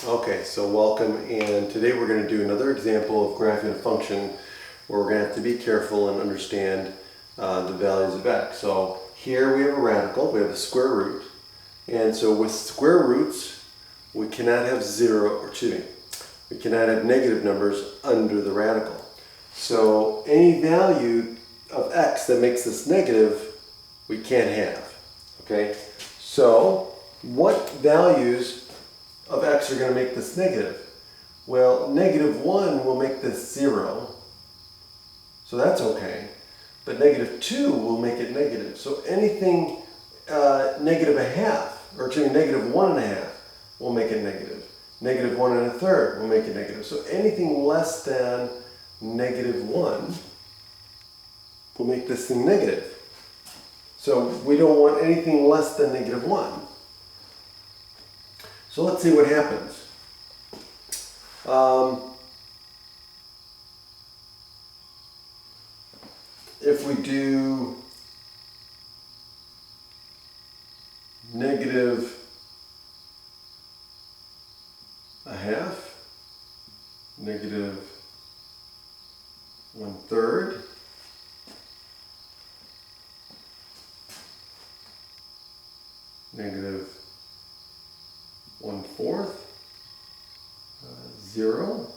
Okay, so welcome, and today we're going to do another example of graphing a function where we're going to have to be careful and understand the values of x. So here we have a radical, we have a square root, and so with square roots we cannot have we cannot have negative numbers under the radical. So any value of x that makes this negative we can't have. Okay, so what values of x are going to make this negative? Well, -1 will make this 0, so that's okay. But -2 will make it negative. So anything negative a half, or excuse me, -1.5 will make it negative. -1 1/3 will make it negative. So anything less than -1 will make this thing negative. So we don't want anything less than -1. So let's see what happens. If we do -1/2, -1/3, -1/4, 0,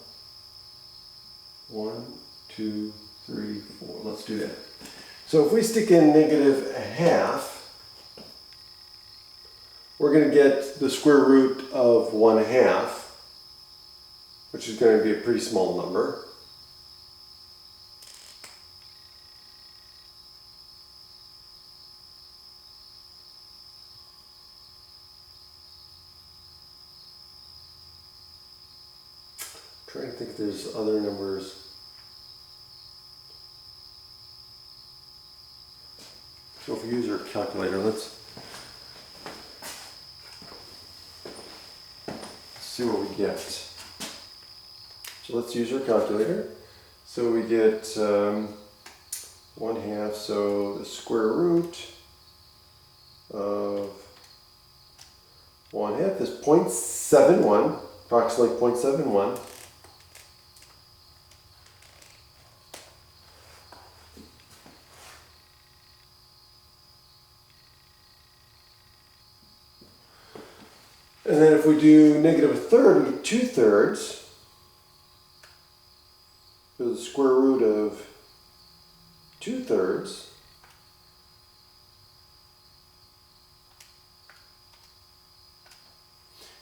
1, 2, 3, 4. Let's do that. So if we stick in -1/2, we're going to get the square root of 1/2, which is going to be a pretty small number. I'm trying to think if there's other numbers. So if we use our calculator, let's see what we get. So let's use our calculator. So we get 1/2, so the square root of 1/2 is 0.71, approximately 0.71. And then if we do -1/3, we get 2/3. So the square root of 2/3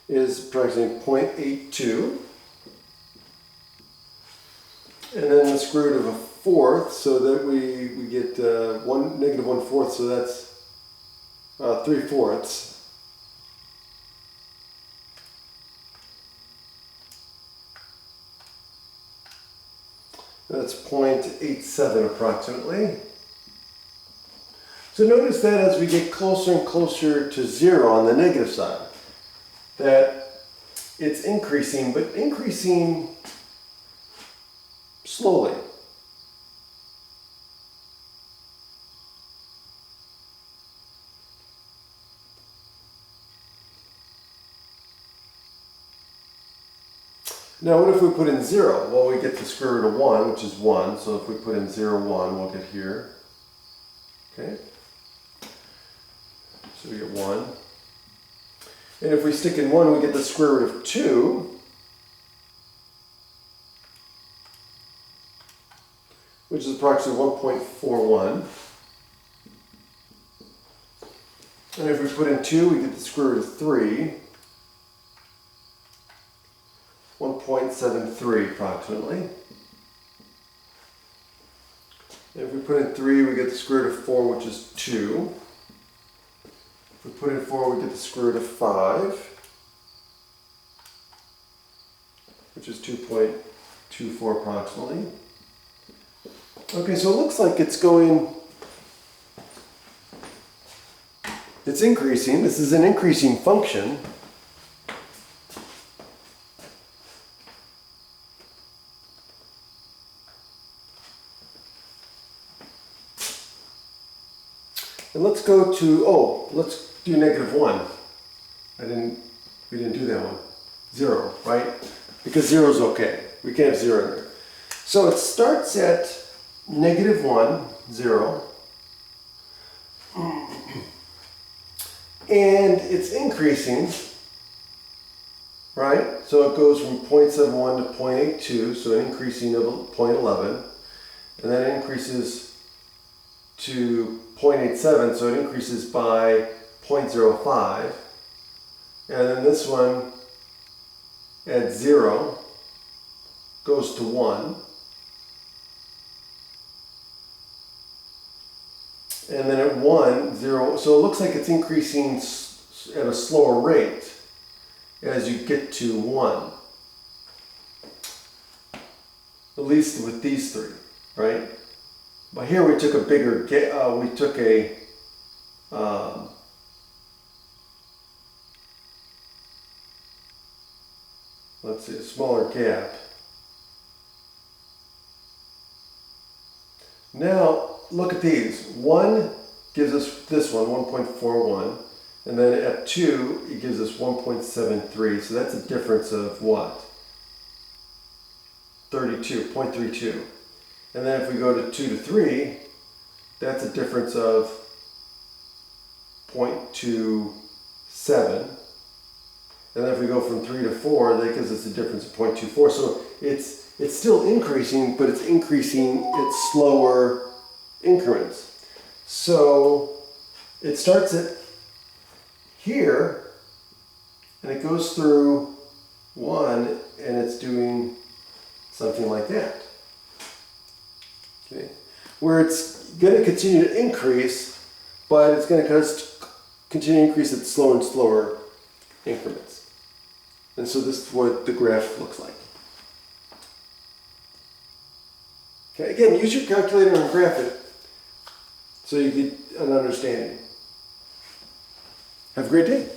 is approximately 0.82. And then the square root of 1/4, so that we get -1/4, so that's 3/4. That's 0.87 approximately. So notice that as we get closer and closer to 0 on the negative side, that it's increasing, but increasing slowly. Now what if we put in 0? Well, we get the square root of 1, which is 1. So if we put in 0, 1, we'll get here. Okay? So we get 1. And if we stick in 1, we get the square root of 2, which is approximately 1.41. And if we put in 2, we get the square root of 3. 1.73 approximately. And if we put in 3, we get the square root of 4, which is 2. If we put in 4, we get the square root of 5, which is 2.24 approximately. Okay, so it looks like it's increasing. This is an increasing function. And let's go to, let's do -1. We didn't do that one. 0, right? Because 0 is okay. We can have 0 in there. So it starts at -1, 0. And it's increasing, right? So it goes from 0.71 to 0.82, so an increasing of 0.11. And then it increases to 0.87, so it increases by 0.05. And then this one at 0 goes to 1. And then at 1, 0, so it looks like it's increasing at a slower rate as you get to 1. At least with these three, right? But here we took a bigger, we took a, let's see, a smaller gap. Now, look at these. 1 gives us this one, 1.41. And then at 2, it gives us 1.73. So that's a difference of what? 0.32. And then if we go to 2 to 3, that's a difference of 0.27. And then if we go from 3 to 4, that gives us a difference of 0.24. So it's still increasing, but it's increasing at slower increments. So it starts at here, and it goes through 1, and it's doing something like that. Okay. Where it's going to continue to increase, but it's going to continue to increase at slower and slower increments. And so this is what the graph looks like. Okay, again, use your calculator and graph it so you get an understanding. Have a great day.